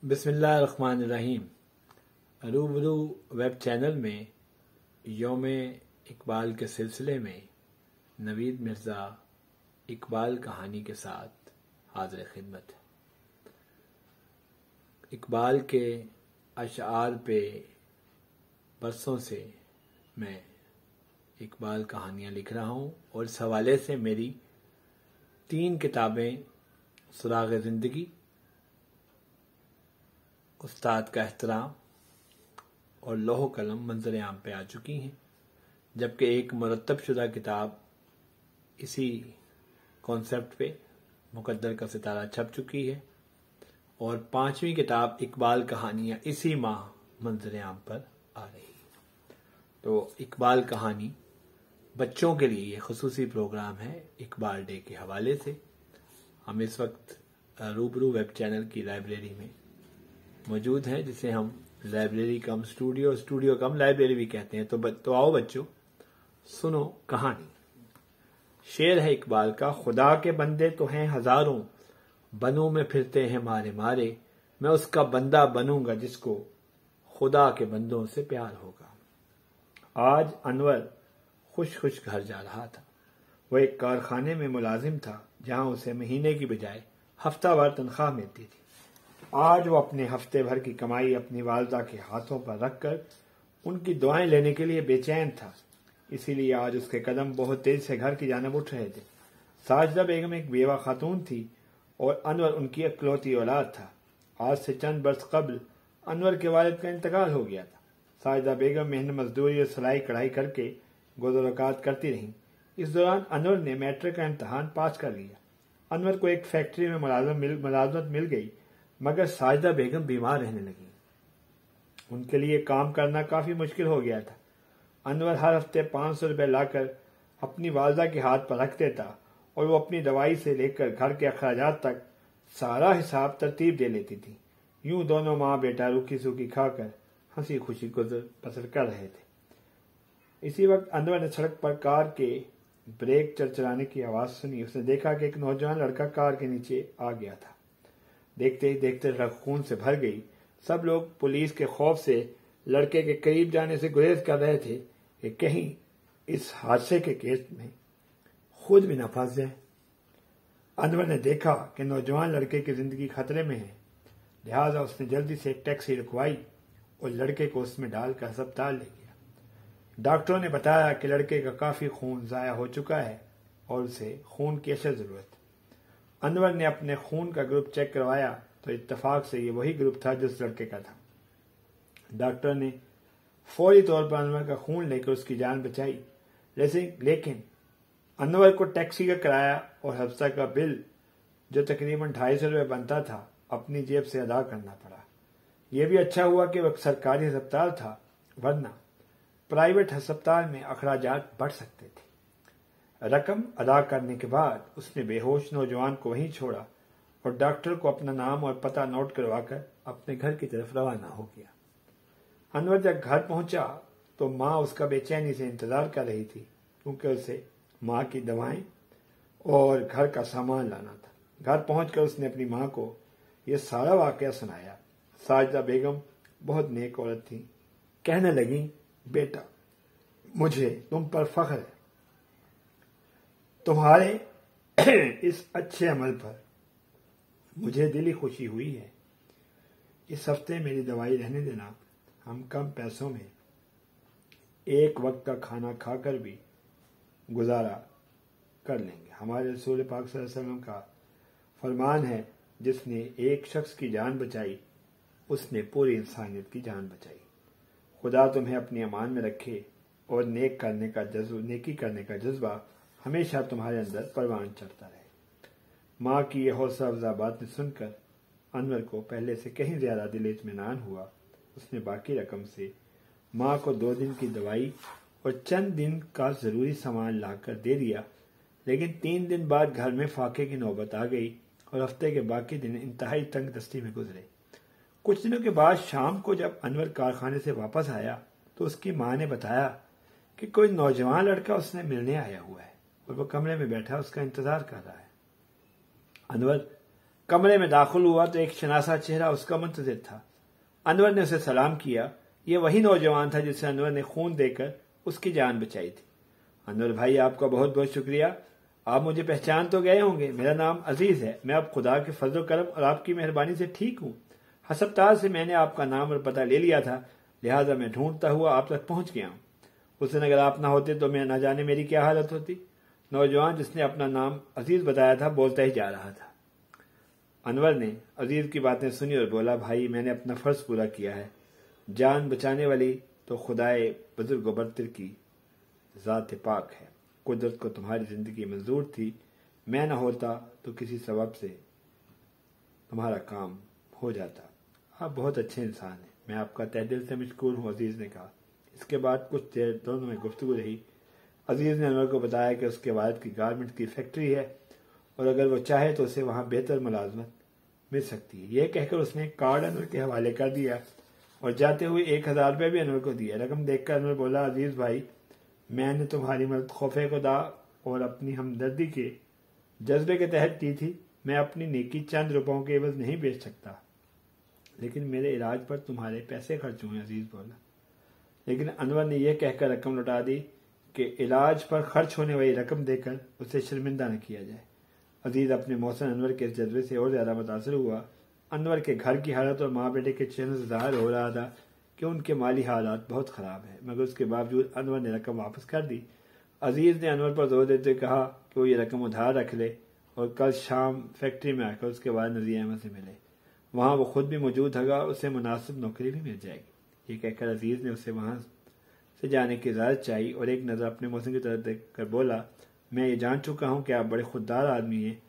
بسم اللہ الرحمن الرحیم۔ روبرو ویب چینل میں یوم اقبال کے سلسلے میں نوید مرزا اقبال کہانی کے ساتھ حاضر خدمت ہے۔ اقبال کے اشعار پہ برسوں سے میں اقبال کہانیاں لکھ رہا ہوں اور اس حوالے سے میری 3 کتابیں سراغ زندگی، استاد کا احترام اور لوح و قلم منظر عام پہ آ چکی ہیں، جبکہ ایک مرتب شدہ کتاب اسی کانسیپٹ پہ مقدر کا ستارہ چھپ چکی ہے اور 5ویں کتاب اقبال کہانیاں اسی ماہ منظر عام پر آ رہی ہے۔ تو اقبال کہانی بچوں کے لیے یہ خصوصی پروگرام ہے اسٹوڈنٹس ڈے کے حوالے سے۔ ہم اس وقت روبرو ویب چینل کی لائبریری میں موجود ہیں، جسے ہم لائبریری کم اسٹوڈیو کم لائبریری بھی کہتے ہیں۔ تو آؤ بچوں، سنو کہانی۔ شعر ہے اقبال کا: خدا کے بندے تو ہیں ہزاروں، بنوں میں پھرتے ہیں مارے مارے، میں اس کا بندہ بنوں گا جس کو خدا کے بندوں سے پیار ہوگا۔ آج انور خوش گھر جا رہا تھا۔ وہ ایک کارخانے میں ملازم تھا جہاں اسے مہینے کی بجائے ہفتہ وار تنخواہ ملتی تھی۔ آج وہ اپنے ہفتے بھر کی کمائی اپنی والدہ کے ہاتھوں پر رکھ کر ان کی دعائیں لینے کے لیے بے چین تھا، اسی لیے آج اس کے قدم بہت تیز سے گھر کی جانب اٹھ رہے تھے۔ ساجدہ بیگم ایک بیوہ خاتون تھی اور انور ان کی اکلوتی اولاد تھا۔ آج سے چند برس قبل انور کے والد کا انتقال ہو گیا تھا۔ ساجدہ بیگم محنت مزدوری اور سلائی کڑھائی کر کے گزر اوقات کرتی رہیں۔ اس دوران انور نے میٹرک کا امتحان پاس کر لیا۔ انور کو ایک فیکٹری میں ملازمت مل گئی، مگر ساجدہ بیگم بیمار رہنے لگی۔ ان کے لیے کام کرنا کافی مشکل ہو گیا تھا۔ انور ہر ہفتے 500 روپے لا کر اپنی والدہ کے ہاتھ پر رکھ دیتا اور وہ اپنی دوائی سے لے کر گھر کے اخراجات تک سارا حساب ترتیب دے لیتی تھی۔ یوں دونوں ماں بیٹا روکھی سوکھی کھا کر ہنسی خوشی گزر بسر کر رہے تھے۔ اسی وقت انور نے سڑک پر کار کے بریک چرچرانے کی آواز سنی۔ اس نے دیکھا کہ ایک نوجوان لڑکا کار کے نیچے آ گیا تھا۔ دیکھتے ہی دیکھتے سڑک خون سے بھر گئی۔ سب لوگ پولیس کے خوف سے لڑکے کے قریب جانے سے گریز کر رہے تھے کہ کہیں اس حادثے کے کیس میں خود بھی نہ پھنس جائے۔ انور نے دیکھا کہ نوجوان لڑکے کی زندگی خطرے میں ہے، لہٰذا اس نے جلدی سے ایک ٹیکسی رکوائی اور لڑکے کو اس میں ڈال کر ہسپتال لے گیا۔ ڈاکٹروں نے بتایا کہ لڑکے کا کافی خون ضائع ہو چکا ہے اور اسے خون کی اشد ضرورت ہے۔ انور نے اپنے خون کا گروپ چیک کروایا تو اتفاق سے یہ وہی گروپ تھا جو اس لڑکے کا تھا۔ ڈاکٹر نے فوری طور پر انور کا خون لے کر اس کی جان بچائی، لیکن انور کو ٹیکسی کا کرایہ اور ہسپتال کا بل جو تقریباً 250 روپے بنتا تھا اپنی جیب سے ادا کرنا پڑا۔ یہ بھی اچھا ہوا کہ وہ سرکاری ہسپتال تھا، ورنہ پرائیویٹ ہسپتال میں اخراجات بڑھ سکتے تھے۔ رقم ادا کرنے کے بعد اس نے بے ہوش نوجوان کو وہیں چھوڑا اور ڈاکٹر کو اپنا نام اور پتہ نوٹ کروا کر اپنے گھر کی طرف روانہ ہو گیا۔ انور جب گھر پہنچا تو ماں اس کا بے چینی سے انتظار کر رہی تھی، کیونکہ اسے ماں کی دوائیں اور گھر کا سامان لانا تھا۔ گھر پہنچ کر اس نے اپنی ماں کو یہ سارا واقعہ سنایا۔ ساجدہ بیگم بہت نیک عورت تھی، کہنے لگیں، بیٹا مجھے تم پر فخر ہے، تمہارے اس اچھے عمل پر مجھے دلی خوشی ہوئی ہے۔ اس ہفتے میری دوائی رہنے دینا، ہم کم پیسوں میں ایک وقت کا کھانا کھا کر بھی گزارا کر لیں گے۔ ہمارے رسول پاک صلی اللہ علیہ وسلم کا فرمان ہے، جس نے ایک شخص کی جان بچائی اس نے پوری انسانیت کی جان بچائی۔ خدا تمہیں اپنی امان میں رکھے اور نیکی کرنے کا جذبہ ہمیشہ تمہارے اندر پروان چڑھتا رہے۔ ماں کی یہ حوصلہ افزا باتیں سن کر انور کو پہلے سے کہیں زیادہ دل اطمینان ہوا۔ اس نے باقی رقم سے ماں کو 2 دن کی دوائی اور چند دن کا ضروری سامان لا کر دے دیا، لیکن 3 دن بعد گھر میں فاقے کی نوبت آ گئی اور ہفتے کے باقی دن انتہائی تنگ دستی میں گزرے۔ کچھ دنوں کے بعد شام کو جب انور کارخانے سے واپس آیا تو اس کی ماں نے بتایا کہ کوئی نوجوان لڑکا اس نے ملنے آیا ہوا ہے اور وہ کمرے میں بیٹھا اس کا انتظار کر رہا ہے۔ انور कमरे में दाखिल हुआ तो एक शनासा चेहरा उसका मुंतजिर था। अनवर ने उसे सलाम किया। ये वही नौजवान था जिसे अनवर ने खून देकर उसकी जान बचाई थी। अनवर भाई, आपका बहुत बहुत शुक्रिया। आप मुझे पहचान तो गए होंगे। मेरा नाम अजीज है। मैं अब खुदा के फजल करम और आपकी मेहरबानी से ठीक हूँ। हस्पताल से मैंने आपका नाम और पता ले लिया था, लिहाजा मैं ढूंढता हुआ आप तक पहुंच गया हूँ। उस दिन अगर आप ना होते तो मैं न जाने मेरी क्या हालत होती। नौजवान जिसने अपना नाम अजीज बताया था बोलता ही जा रहा था। अनवर ने अजीज की बातें सुनी और बोला, भाई मैंने अपना फर्ज पूरा किया है। जान बचाने वाली तो खुदाए बुजुर्ग बरतर की ज़ात पाक है। कुदरत को तुम्हारी जिंदगी मंजूर थी। मैं न होता तो किसी सबब से तुम्हारा काम हो जाता। आप बहुत अच्छे इंसान हैं। मैं आपका तहे दिल से मशकूर हूँ, अजीज ने कहा। इसके बाद कुछ देर दोनों में गुफ्तगू रही। अजीज ने अनवर को बताया कि उसके वालिद की गारमेंट की फैक्ट्री है और अगर वो चाहे तो उसे वहां बेहतर मुलाजमत मिल सकती है। यह कहकर उसने कार्ड अनवर के हवाले कर दिया और जाते हुए 1000 रुपये भी अनवर को दिया। रकम देखकर अनवर बोला, अजीज भाई, मैंने तुम्हारी मदद खौफे खुदा और अपनी हमदर्दी के जज्बे के तहत की थी। मैं अपनी नेकी चंद रुपयों के एवज नहीं बेच सकता, लेकिन मेरे इलाज पर तुम्हारे पैसे खर्च हुए। अजीज बोला। लेकिन अनवर ने यह कहकर रकम लौटा दी कि इलाज पर खर्च होने वाली रकम देकर उसे शर्मिंदा न किया जाए। अजीज अपने मौसन अनवर के इस जज्बे से और ज्यादा मुतासर हुआ। अनवर के घर की हालत और माँ बेटे के चेहरे से जाहिर हो रहा था कि उनके माली हालात बहुत खराब है, मगर उसके बावजूद अनवर ने रकम वापस कर दी। अजीज ने अनवर पर जोर देते हुए कहा कि वो ये रकम उधार रख ले और कल शाम फैक्ट्री में आकर उसके बाद नजीर अहमद से मिले। वहां वो खुद भी मौजूद होगा, उसे मुनासिब नौकरी भी मिल जाएगी। ये कहकर अजीज ने उसे वहां से जाने की इजाजत चाहिए और एक नजर अपने मौसम की तरफ देखकर बोला, मैं ये जान चुका हूँ कि आप बड़े खुददार आदमी हैं,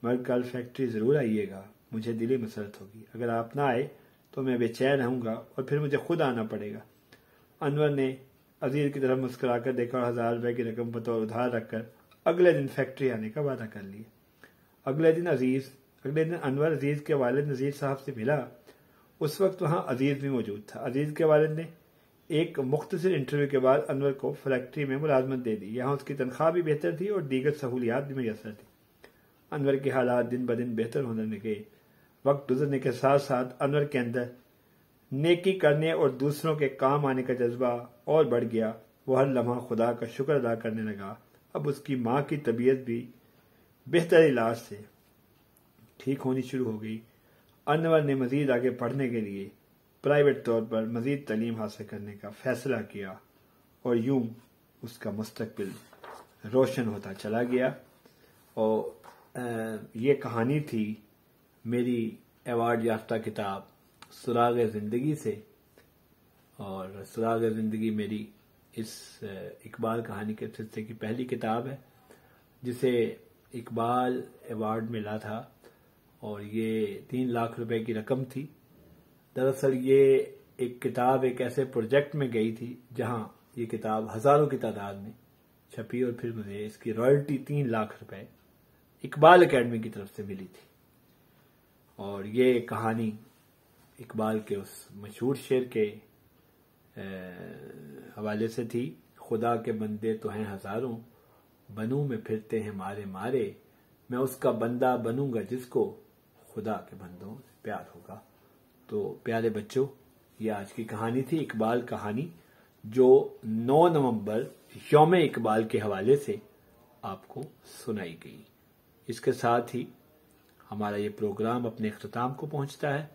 मगर कल फैक्ट्री जरूर आइएगा। मुझे दिली मसरत होगी। अगर आप ना आए तो मैं बेचैन रहूंगा और फिर मुझे खुद आना पड़ेगा। अनवर ने अजीज की तरफ मुस्कुराकर देखा और 1000 रुपये की रकम बतौर उधार रखकर अगले दिन फैक्ट्री आने का वादा कर लिया। अगले दिन अनवर अजीज के वालिद नजीर साहब से मिला। उस वक्त वहां अजीज भी मौजूद था। अजीज के वालिद ने एक मुख्तसर इंटरव्यू के बाद अनवर को फैक्ट्री में मुलाजमत दे दी। यहाँ उसकी तनख्वाह भी बेहतर थी और दीगर सहूलियात भी मैसर थी। अनवर के हालात दिन ब दिन बेहतर होने लगे। वक्त गुजरने के साथ साथ अनवर के अंदर नेकी करने और दूसरों के काम आने का जज्बा और बढ़ गया। वो हर लम्हा खुदा का शुक्र अदा करने लगा। अब उसकी माँ की तबीयत भी बेहतर इलाज से ठीक होनी शुरू हो गई। अनवर ने मजीद आगे पढ़ने के लिए प्राइवेट तौर पर मजीद तालीम हासिल करने का फैसला किया और यूं उसका मुस्तकबिल रोशन होता चला गया। और ये कहानी थी मेरी अवार्ड याफ्ता किताब सुराग ज़िंदगी से। और सुराग ज़िंदगी मेरी इस इकबाल कहानी के सिलसिले की पहली किताब है जिसे इकबाल अवार्ड मिला था और ये 3 लाख रुपए की रकम थी। दरअसल ये एक किताब एक ऐसे प्रोजेक्ट में गई थी जहां ये किताब हजारों की तादाद में छपी और फिर मुझे इसकी रॉयल्टी 3 लाख रुपए इकबाल एकेडमी की तरफ से मिली थी। और ये कहानी इकबाल के उस मशहूर शेर के हवाले से थी, खुदा के बंदे तो हैं हजारों, बनू में फिरते हैं मारे मारे, मैं उसका बंदा बनूंगा जिसको खुदा के बंदों से प्यार होगा। तो प्यारे बच्चों, ये आज की कहानी थी, इकबाल कहानी, जो 9 नवंबर यौम इकबाल के हवाले से आपको सुनाई गई। इसके साथ ही हमारा ये प्रोग्राम अपने इख्तिताम को पहुंचता है।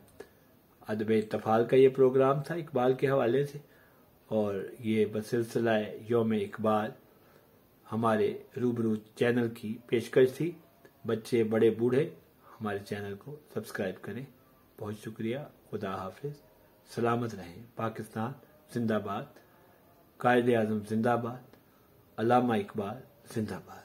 अदब इत्तफाल का ये प्रोग्राम था इकबाल के हवाले से और ये बसिलसिला यौम इकबाल हमारे रूबरू चैनल की पेशकश थी। बच्चे बड़े बूढ़े हमारे चैनल को सब्सक्राइब करें। बहुत शुक्रिया। खुदा हाफिज। सलामत रहें। पाकिस्तान जिंदाबाद। कायदे आज़म जिंदाबाद। अल्लामा इकबाल जिंदाबाद।